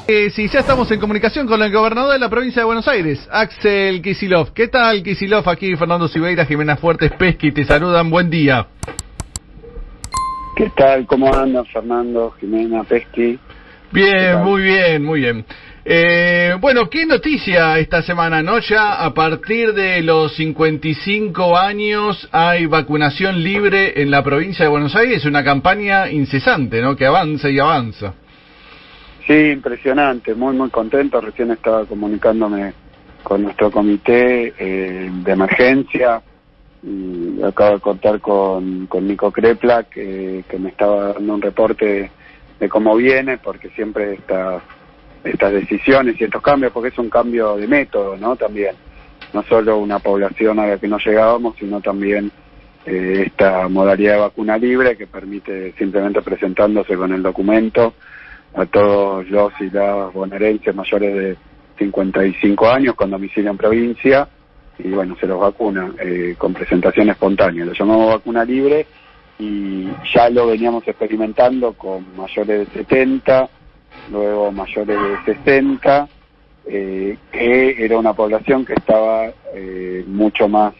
Sí, ya estamos en comunicación con el gobernador de la provincia de Buenos Aires, Axel Kicillof. ¿Qué tal, Kicillof? Aquí Fernando Siveira, Jimena Fuertes, Pesqui, te saludan, buen día. ¿Qué tal? ¿Cómo andan, Fernando, Jimena, Pesqui? Bien, muy bien, muy bien. Bueno, qué noticia esta semana, ¿no? Ya a partir de los 55 años hay vacunación libre en la provincia de Buenos Aires, una campaña incesante, ¿no? Que avanza y avanza. Sí, impresionante, muy contento. Recién estaba comunicándome con nuestro comité de emergencia y acabo de contar con Nico Krepla, que me estaba dando un reporte de cómo viene, porque siempre estas decisiones y estos cambios, porque es un cambio de método, ¿no? También, no solo una población a la que no llegábamos, sino también esta modalidad de vacuna libre que permite simplemente presentándose con el documento a todos los y las bonaerenses mayores de 55 años con domicilio en provincia, y bueno, se los vacuna con presentación espontánea. Lo llamamos vacuna libre y ya lo veníamos experimentando con mayores de 70, luego mayores de 60, que era una población que estaba mucho más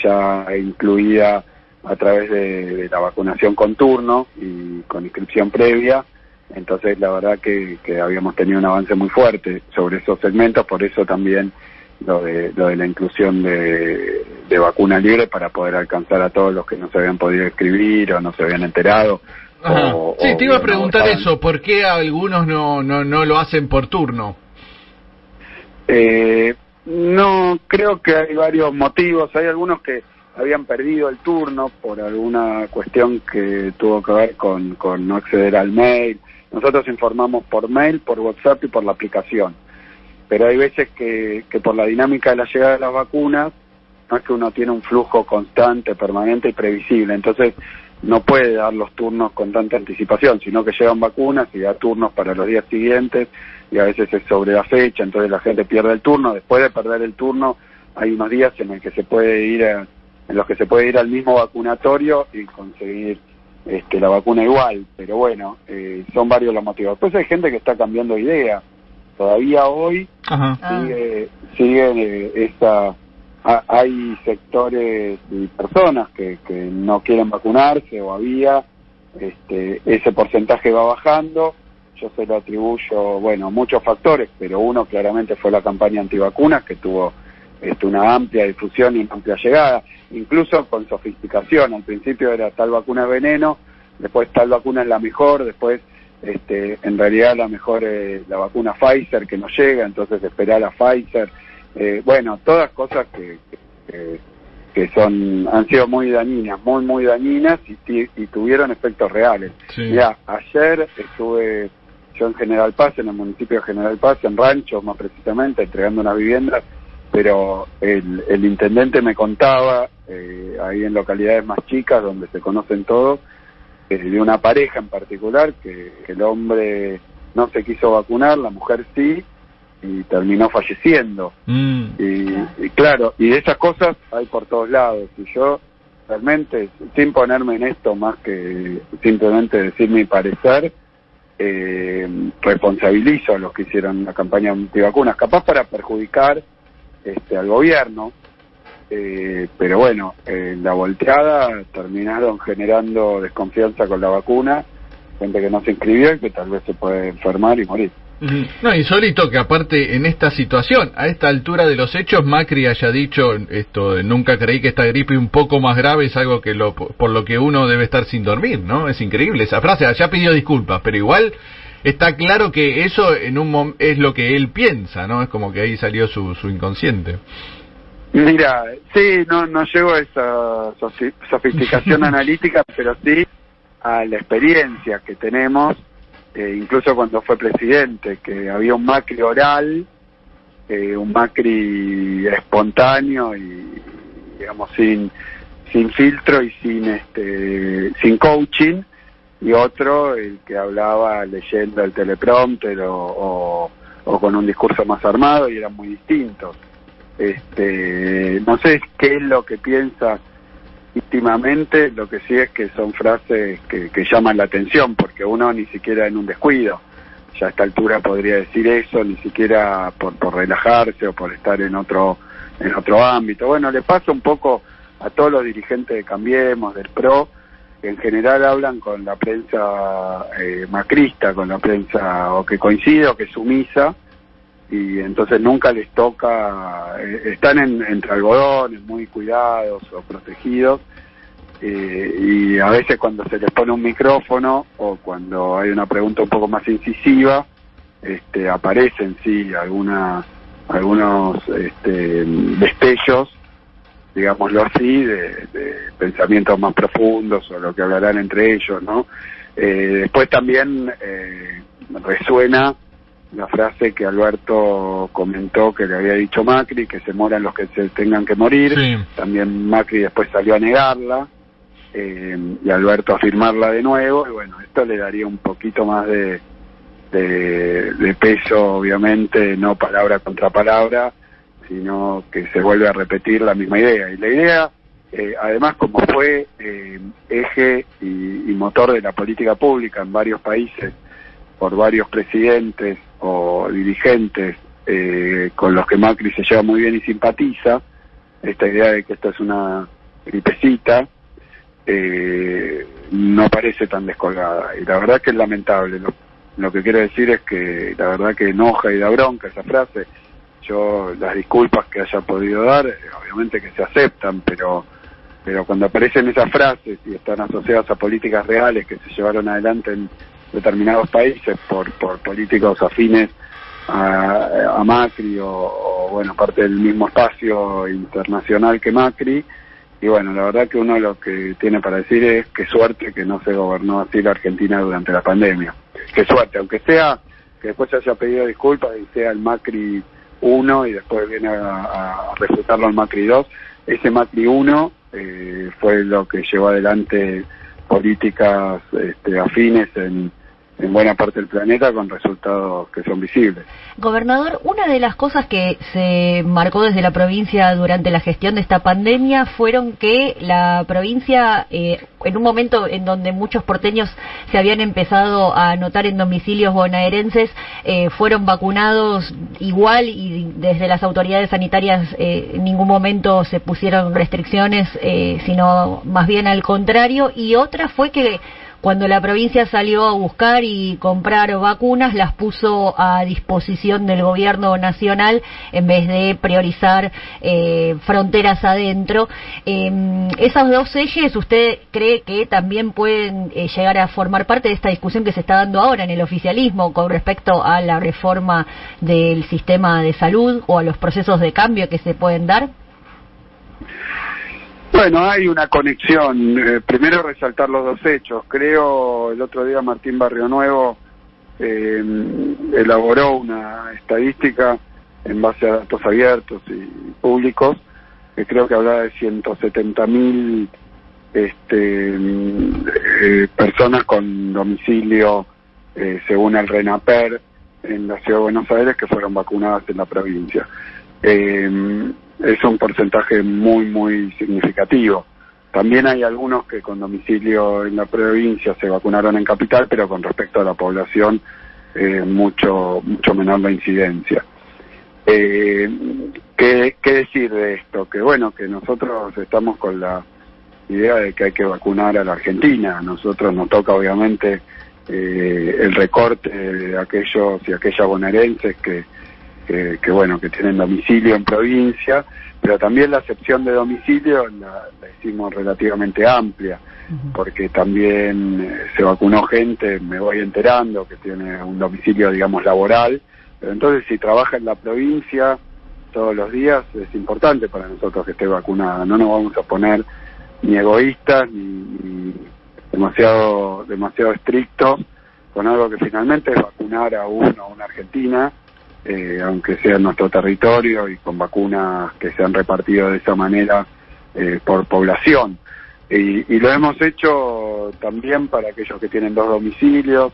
ya incluida a través de la vacunación con turno y con inscripción previa. Entonces la verdad que habíamos tenido un avance muy fuerte sobre esos segmentos, por eso también lo de la inclusión de vacuna libre, para poder alcanzar a todos los que no se habían podido inscribir o no se habían enterado. Sí, te iba a preguntar eso, ¿por qué algunos no lo hacen por turno? No, creo que hay varios motivos. Hay algunos que habían perdido el turno por alguna cuestión que tuvo que ver con no acceder al mail. Nosotros informamos por mail, por WhatsApp y por la aplicación. Pero hay veces que por la dinámica de la llegada de las vacunas, no es que uno tiene un flujo constante, permanente y previsible. Entonces no puede dar los turnos con tanta anticipación, sino que llegan vacunas y da turnos para los días siguientes, y a veces es sobre la fecha, entonces la gente pierde el turno. Después de perder el turno, hay unos días en los que se puede ir al mismo vacunatorio y conseguir la vacuna igual, pero bueno, son varios los motivos. Después hay gente que está cambiando de idea. Todavía hoy sigue hay sectores y personas que no quieren vacunarse, o había, ese porcentaje va bajando. Yo se lo atribuyo, bueno, muchos factores, pero uno claramente fue la campaña antivacunas, que tuvo una amplia difusión y una amplia llegada, incluso con sofisticación. Al principio era tal vacuna es veneno, después tal vacuna es la mejor, después en realidad la mejor es la vacuna Pfizer, que no llega, entonces esperar a Pfizer. Bueno, todas cosas que han sido muy dañinas, muy dañinas, y tuvieron efectos reales. Sí. Mirá, ayer estuve yo en General Paz, en el municipio de General Paz, en Rancho más precisamente, entregando unas viviendas, pero el intendente me contaba, ahí en localidades más chicas donde se conocen todos, de una pareja en particular, que el hombre no se quiso vacunar, la mujer sí, y terminó falleciendo. Y claro, y de esas cosas hay por todos lados, y yo realmente, sin ponerme en esto más que simplemente decir mi parecer, responsabilizo a los que hicieron la campaña antivacunas, capaz para perjudicar al gobierno, pero bueno, la volteada terminaron generando desconfianza con la vacuna, gente que no se inscribió y que tal vez se puede enfermar y morir. No, insólito que aparte en esta situación, a esta altura de los hechos, Macri haya dicho nunca creí que esta gripe un poco más grave, es algo que por lo que uno debe estar sin dormir, ¿no? Es increíble esa frase. Ya pidió disculpas, pero igual está claro que eso es lo que él piensa, ¿no? Es como que ahí salió su inconsciente. Mira, sí, no llego a esa sofisticación analítica, pero sí a la experiencia que tenemos, incluso cuando fue presidente, que había un Macri oral, un Macri espontáneo y, digamos, sin filtro y sin coaching, y otro, el que hablaba leyendo el teleprompter o con un discurso más armado, y eran muy distintos. No sé qué es lo que piensa íntimamente, lo que sí es que son frases que llaman la atención, porque uno ni siquiera en un descuido ya a esta altura podría decir eso, ni siquiera por relajarse o por estar en otro ámbito. Bueno, le pasa un poco a todos los dirigentes de Cambiemos, del PRO, que en general hablan con la prensa macrista, con la prensa o que coincide o que sumisa, y entonces nunca les toca, están entre algodones, muy cuidados o protegidos, y a veces cuando se les pone un micrófono o cuando hay una pregunta un poco más incisiva, aparecen sí algunos destellos, digámoslo así, de pensamientos más profundos o lo que hablarán entre ellos, ¿no? Después también resuena la frase que Alberto comentó que le había dicho Macri, que se mueran los que se tengan que morir. Sí. También Macri después salió a negarla, y Alberto a afirmarla de nuevo, y bueno, esto le daría un poquito más de peso, obviamente, no palabra contra palabra, sino que se vuelve a repetir la misma idea. Y la idea, además, como fue eje y motor de la política pública en varios países, por varios presidentes o dirigentes con los que Macri se lleva muy bien y simpatiza, esta idea de que esto es una gripecita, no parece tan descolgada. Y la verdad que es lamentable. Lo que quiero decir es que la verdad que enoja y da bronca esa frase. Yo las disculpas que haya podido dar, obviamente que se aceptan, pero cuando aparecen esas frases y están asociadas a políticas reales que se llevaron adelante en determinados países por políticos afines a Macri o bueno, parte del mismo espacio internacional que Macri, y bueno, la verdad que uno lo que tiene para decir es qué suerte que no se gobernó así la Argentina durante la pandemia. Qué suerte, aunque sea que después se haya pedido disculpas y sea el Macri 1 y después viene a refutarlo al Macri 2, ese Macri 1 fue lo que llevó adelante políticas afines en buena parte del planeta con resultados que son visibles. Gobernador, una de las cosas que se marcó desde la provincia durante la gestión de esta pandemia fueron que la provincia, en un momento en donde muchos porteños se habían empezado a anotar en domicilios bonaerenses, fueron vacunados igual y desde las autoridades sanitarias en ningún momento se pusieron restricciones, sino más bien al contrario, y otra fue que cuando la provincia salió a buscar y comprar vacunas, las puso a disposición del gobierno nacional en vez de priorizar fronteras adentro. Esos dos ejes, ¿usted cree que también pueden llegar a formar parte de esta discusión que se está dando ahora en el oficialismo con respecto a la reforma del sistema de salud o a los procesos de cambio que se pueden dar? Bueno, hay una conexión. Primero resaltar los dos hechos. Creo el otro día Martín Barrionuevo elaboró una estadística en base a datos abiertos y públicos, que creo que hablaba de 170.000 personas con domicilio, según el RENAPER, en la ciudad de Buenos Aires, que fueron vacunadas en la provincia. Es un porcentaje muy, muy significativo. También hay algunos que con domicilio en la provincia se vacunaron en capital, pero con respecto a la población, mucho menor la incidencia. ¿Qué decir de esto? Que bueno, que nosotros estamos con la idea de que hay que vacunar a la Argentina. A nosotros nos toca obviamente el recorte de aquellos y aquellas bonaerenses que bueno, que tienen domicilio en provincia, pero también la acepción de domicilio la hicimos relativamente amplia, porque también se vacunó gente, me voy enterando, que tiene un domicilio, digamos, laboral, pero entonces si trabaja en la provincia todos los días, es importante para nosotros que esté vacunada. No nos vamos a poner ni egoístas, ni demasiado estrictos con algo que finalmente es vacunar a una argentina, aunque sea en nuestro territorio y con vacunas que se han repartido de esa manera por población. Y lo hemos hecho también para aquellos que tienen dos domicilios.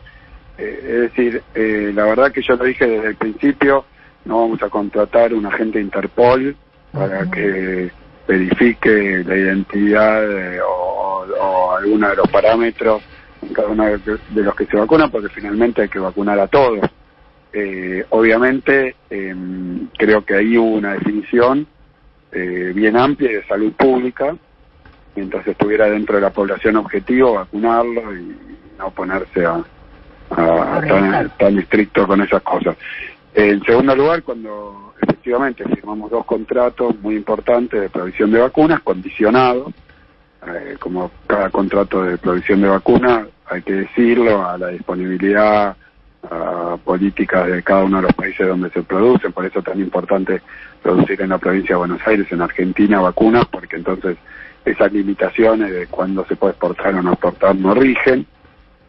Es decir, la verdad que yo lo dije desde el principio, no vamos a contratar un agente de Interpol para que verifique la identidad o alguno de los parámetros en cada uno de los que se vacunan, porque finalmente hay que vacunar a todos. Obviamente, creo que ahí hubo una definición bien amplia de salud pública, mientras estuviera dentro de la población objetivo, vacunarlo y no ponerse a tan estricto con esas cosas. En segundo lugar, cuando efectivamente firmamos 2 contratos muy importantes de provisión de vacunas, condicionados, como cada contrato de provisión de vacunas, hay que decirlo, a la disponibilidad política de cada uno de los países donde se producen. Por eso es tan importante producir en la provincia de Buenos Aires, en Argentina, vacunas, porque entonces esas limitaciones de cuándo se puede exportar o no exportar no rigen.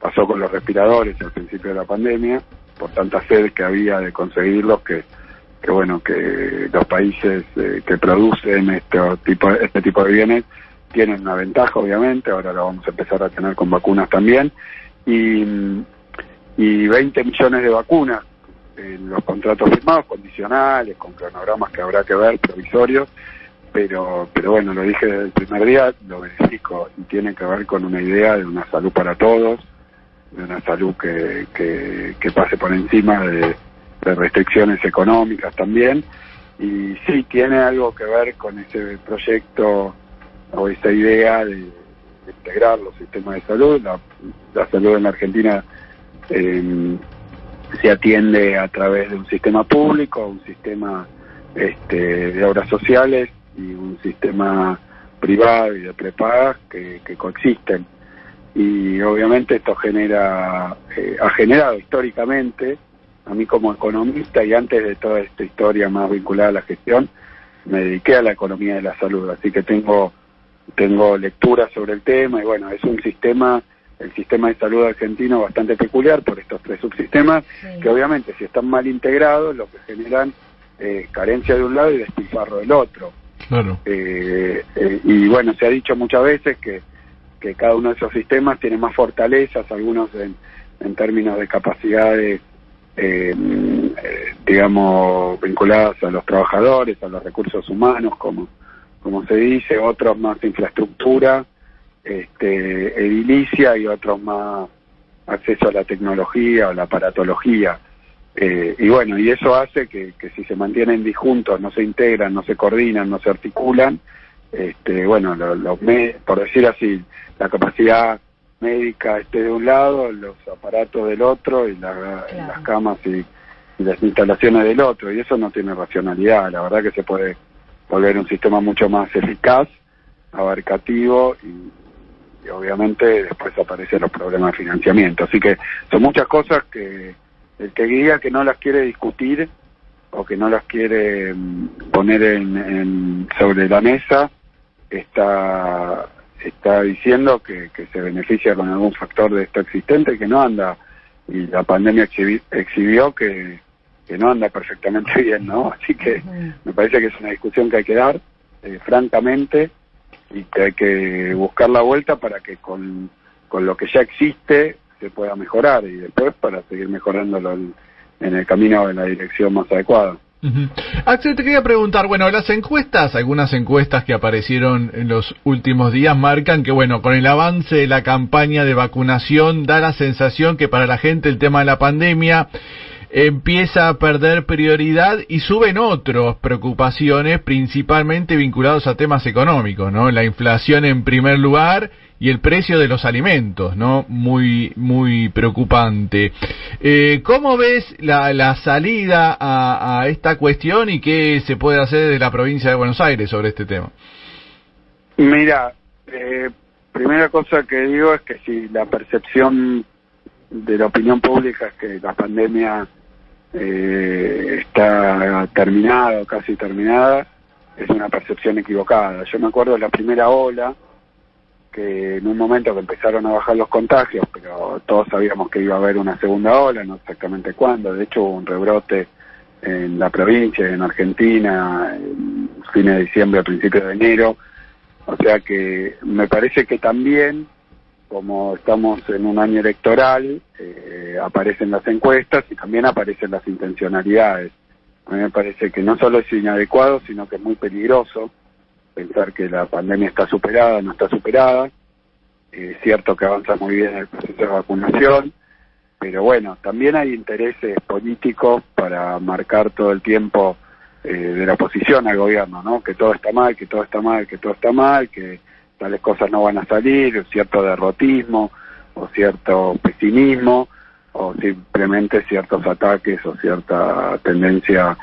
Pasó con los respiradores al principio de la pandemia, por tanta sed que había de conseguirlos, que los países que producen este tipo de bienes tienen una ventaja, obviamente. Ahora lo vamos a empezar a tener con vacunas también, y 20 millones de vacunas en los contratos firmados, condicionales, con cronogramas que habrá que ver, provisorios, pero bueno, lo dije desde el primer día, lo verifico, y tiene que ver con una idea de una salud para todos, de una salud que pase por encima de restricciones económicas también, y sí tiene algo que ver con ese proyecto o esa idea de integrar los sistemas de salud. La salud en la Argentina se atiende a través de un sistema público, un sistema de obras sociales y un sistema privado y de prepagas que coexisten. Y obviamente esto ha generado históricamente, a mí como economista, y antes de toda esta historia más vinculada a la gestión, me dediqué a la economía de la salud, así que tengo lectura sobre el tema, y bueno, es el sistema de salud argentino bastante peculiar por estos 3 subsistemas, sí, que obviamente si están mal integrados, lo que generan carencia de un lado y despilfarro del otro. Claro. Y bueno, se ha dicho muchas veces que cada uno de esos sistemas tiene más fortalezas, algunos en términos de capacidades, digamos, vinculadas a los trabajadores, a los recursos humanos, como se dice, otros más infraestructura, edilicia, y otros más acceso a la tecnología o la aparatología. Y bueno, y eso hace que si se mantienen disjuntos, no se integran, no se coordinan, no se articulan, bueno, por decir así, la capacidad médica de un lado, los aparatos del otro, y claro, las camas y las instalaciones del otro, y eso no tiene racionalidad. La verdad que se puede volver un sistema mucho más eficaz, abarcativo, y obviamente después aparecen los problemas de financiamiento. Así que son muchas cosas que el que diga que no las quiere discutir o que no las quiere poner sobre la mesa está diciendo que se beneficia con algún factor de esto existente que no anda, y la pandemia exhibió que no anda perfectamente bien, ¿no? Así que me parece que es una discusión que hay que dar francamente, y que hay que buscar la vuelta para que con lo que ya existe se pueda mejorar, y después para seguir mejorándolo en el camino en la dirección más adecuada. Axel, te quería preguntar, bueno, las encuestas, algunas encuestas que aparecieron en los últimos días marcan que, bueno, con el avance de la campaña de vacunación da la sensación que para la gente el tema de la pandemia empieza a perder prioridad y suben otras preocupaciones, principalmente vinculados a temas económicos, ¿no? La inflación en primer lugar y el precio de los alimentos, ¿no? Muy, muy preocupante. ¿Cómo ves la salida a esta cuestión y qué se puede hacer desde la provincia de Buenos Aires sobre este tema? Mira, primera cosa que digo es que si la percepción de la opinión pública es que la pandemia está terminada o casi terminada, es una percepción equivocada. Yo me acuerdo de la primera ola, que en un momento que empezaron a bajar los contagios, pero todos sabíamos que iba a haber una segunda ola, no exactamente cuándo. De hecho hubo un rebrote en la provincia, en Argentina, en fines de diciembre, a principios de enero. O sea que me parece que también, como estamos en un año electoral, aparecen las encuestas y también aparecen las intencionalidades. A mí me parece que no solo es inadecuado, sino que es muy peligroso pensar que la pandemia está superada, no está superada. Es cierto que avanza muy bien el proceso de vacunación, pero bueno, también hay intereses políticos para marcar todo el tiempo de la oposición al gobierno, ¿no? Que todo está mal, que todo está mal, que todo está mal, que tales cosas no van a salir, cierto derrotismo o cierto pesimismo o simplemente ciertos ataques o cierta tendencia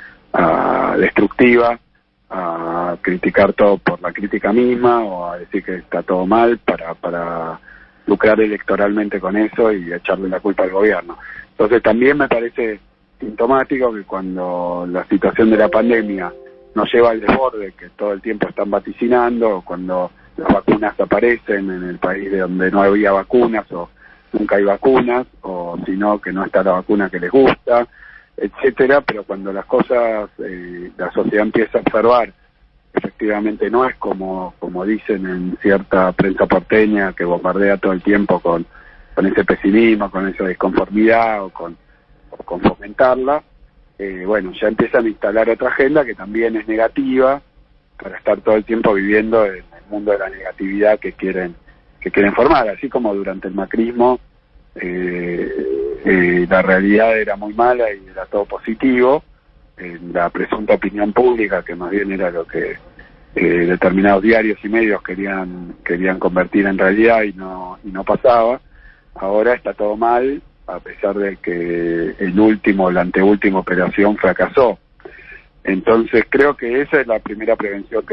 destructiva a criticar todo por la crítica misma o a decir que está todo mal para lucrar electoralmente con eso y echarle la culpa al gobierno. Entonces también me parece sintomático que cuando la situación de la pandemia nos lleva al desborde, que todo el tiempo están vaticinando, o cuando las vacunas aparecen en el país de donde no había vacunas o nunca hay vacunas, o si no, que no está la vacuna que les gusta, etcétera, pero cuando las cosas, la sociedad empieza a observar, efectivamente no es como dicen en cierta prensa porteña que bombardea todo el tiempo con ese pesimismo, con esa disconformidad o con fomentarla, bueno, ya empiezan a instalar otra agenda que también es negativa para estar todo el tiempo viviendo en el mundo de la negatividad que quieren formar, así como durante el macrismo la realidad era muy mala y era todo positivo, la presunta opinión pública, que más bien era lo que determinados diarios y medios querían convertir en realidad y no pasaba. Ahora está todo mal, a pesar de que la anteúltima operación fracasó. Entonces creo que esa es la primera prevención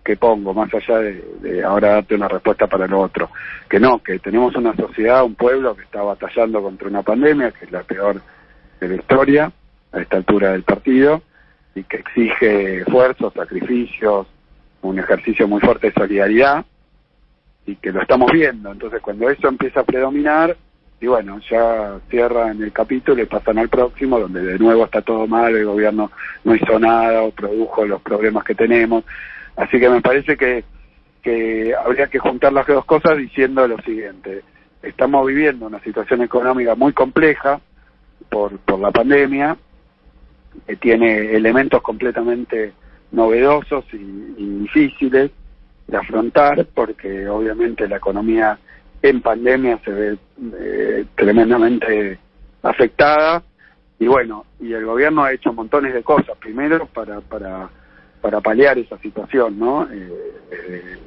que pongo, más allá de ahora darte una respuesta para lo otro. Que tenemos una sociedad, un pueblo que está batallando contra una pandemia, que es la peor de la historia, a esta altura del partido, y que exige esfuerzos, sacrificios, un ejercicio muy fuerte de solidaridad, y que lo estamos viendo. Entonces cuando eso empieza a predominar, y bueno, ya cierran el capítulo y pasan al próximo, donde de nuevo está todo mal, el gobierno no hizo nada o produjo los problemas que tenemos. Así que me parece que habría que juntar las dos cosas diciendo lo siguiente: estamos viviendo una situación económica muy compleja por la pandemia, que tiene elementos completamente novedosos y difíciles de afrontar, porque obviamente la economía en pandemia se ve tremendamente afectada, y bueno, y el gobierno ha hecho montones de cosas, primero para paliar esa situación, ¿no?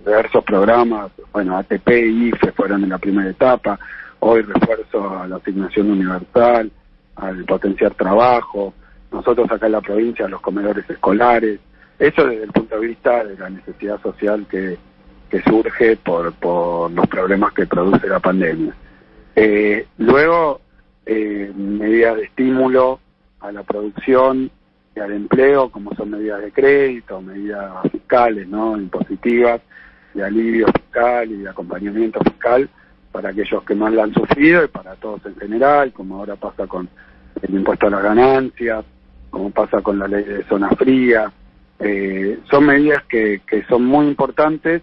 Diversos programas, bueno, ATP y IFE fueron en la primera etapa, hoy refuerzo a la asignación universal, al potenciar trabajo, nosotros acá en la provincia los comedores escolares, eso desde el punto de vista de la necesidad social que surge por los problemas que produce la pandemia. Luego, medidas de estímulo a la producción y al empleo, como son medidas de crédito, medidas fiscales, ¿no? Impositivas, de alivio fiscal y de acompañamiento fiscal para aquellos que más la han sufrido y para todos en general, como ahora pasa con el impuesto a las ganancias, como pasa con la ley de zona fría. Son medidas que son muy importantes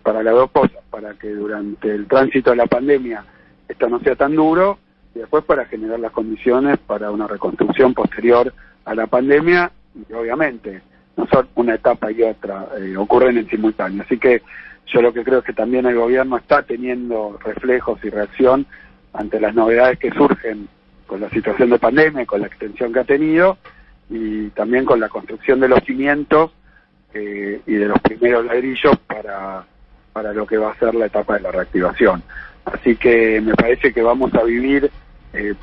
para las dos cosas, para que durante el tránsito de la pandemia esto no sea tan duro, y después para generar las condiciones para una reconstrucción posterior a la pandemia, y obviamente no son una etapa y otra, ocurren en simultáneo. Así que yo lo que creo es que también el gobierno está teniendo reflejos y reacción ante las novedades que surgen con la situación de pandemia, con la extensión que ha tenido, y también con la construcción de los cimientos y de los primeros ladrillos para lo que va a ser la etapa de la reactivación. Así que me parece que vamos a vivir,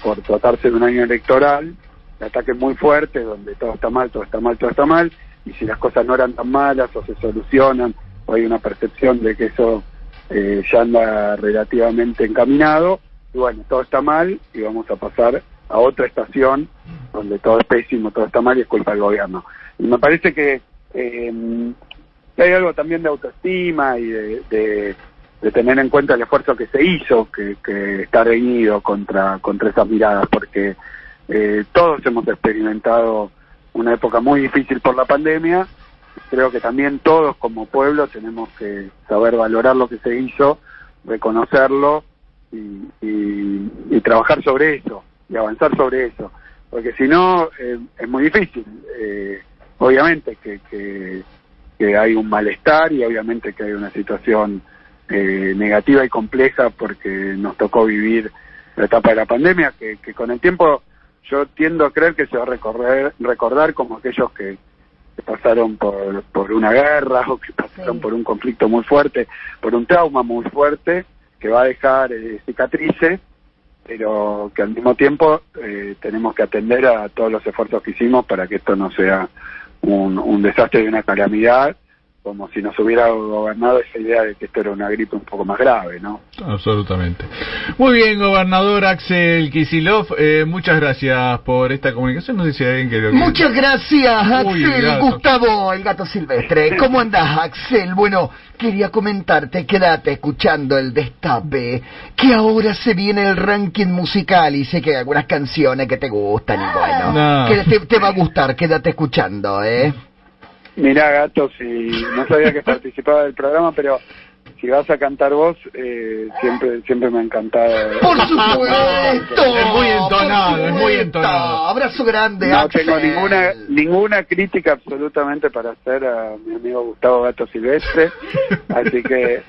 por tratarse de un año electoral, de ataques muy fuertes, donde todo está mal, todo está mal, todo está mal, y si las cosas no eran tan malas o se solucionan, o hay una percepción de que eso ya anda relativamente encaminado, y bueno, todo está mal, y vamos a pasar a otra estación donde todo es pésimo, todo está mal y es culpa del gobierno. Y me parece que hay algo también de autoestima y de tener en cuenta el esfuerzo que se hizo, que está reñido contra esas miradas, porque todos hemos experimentado una época muy difícil por la pandemia. Creo que también todos como pueblo tenemos que saber valorar lo que se hizo, reconocerlo y trabajar sobre eso y avanzar sobre eso, porque si no es muy difícil. Obviamente que hay un malestar y obviamente que hay una situación negativa y compleja porque nos tocó vivir la etapa de la pandemia, que con el tiempo yo tiendo a creer que se va a recordar como aquellos que pasaron por una guerra o que pasaron por un conflicto muy fuerte, por un trauma muy fuerte, que va a dejar cicatrices, pero que al mismo tiempo tenemos que atender a todos los esfuerzos que hicimos para que esto no sea un desastre y una calamidad, como si nos hubiera gobernado esa idea de que esto era una gripe un poco más grave, ¿no? Absolutamente. Muy bien, gobernador Axel Kicillof, muchas gracias por esta comunicación. No sé si hay alguien que lo... Muchas gracias, Uy, Axel. gato. Gustavo, el gato silvestre. ¿Cómo andás, Axel? Bueno, quería comentarte, quédate escuchando el Destape, que ahora se viene el ranking musical y sé que hay algunas canciones que te gustan y bueno, No. que te va a gustar, quédate escuchando, ¿eh? Mirá, Gato, si no sabía que participaba del programa, pero si vas a cantar vos, siempre me ha encantado. ¡Por supuesto! Es muy entonado, por es muy supuesto. entonado. Abrazo grande, No Axel. tengo ninguna crítica absolutamente para hacer a mi amigo Gustavo Gato Silvestre, así que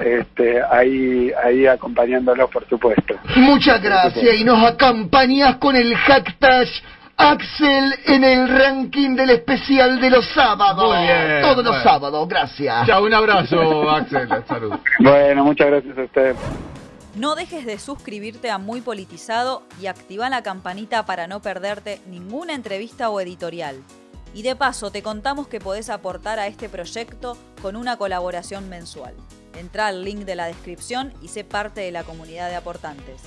ahí acompañándolo, por supuesto. Muchas gracias y nos acompañas con el hashtag Axel en el ranking del especial de los sábados. Muy bien, Todos los bueno. sábados, gracias. Chao, un abrazo, Axel. Salud. Bueno, muchas gracias a ustedes. No dejes de suscribirte a Muy Politizado y activa la campanita para no perderte ninguna entrevista o editorial. Y de paso te contamos que podés aportar a este proyecto con una colaboración mensual. Entrá al link de la descripción y sé parte de la comunidad de aportantes.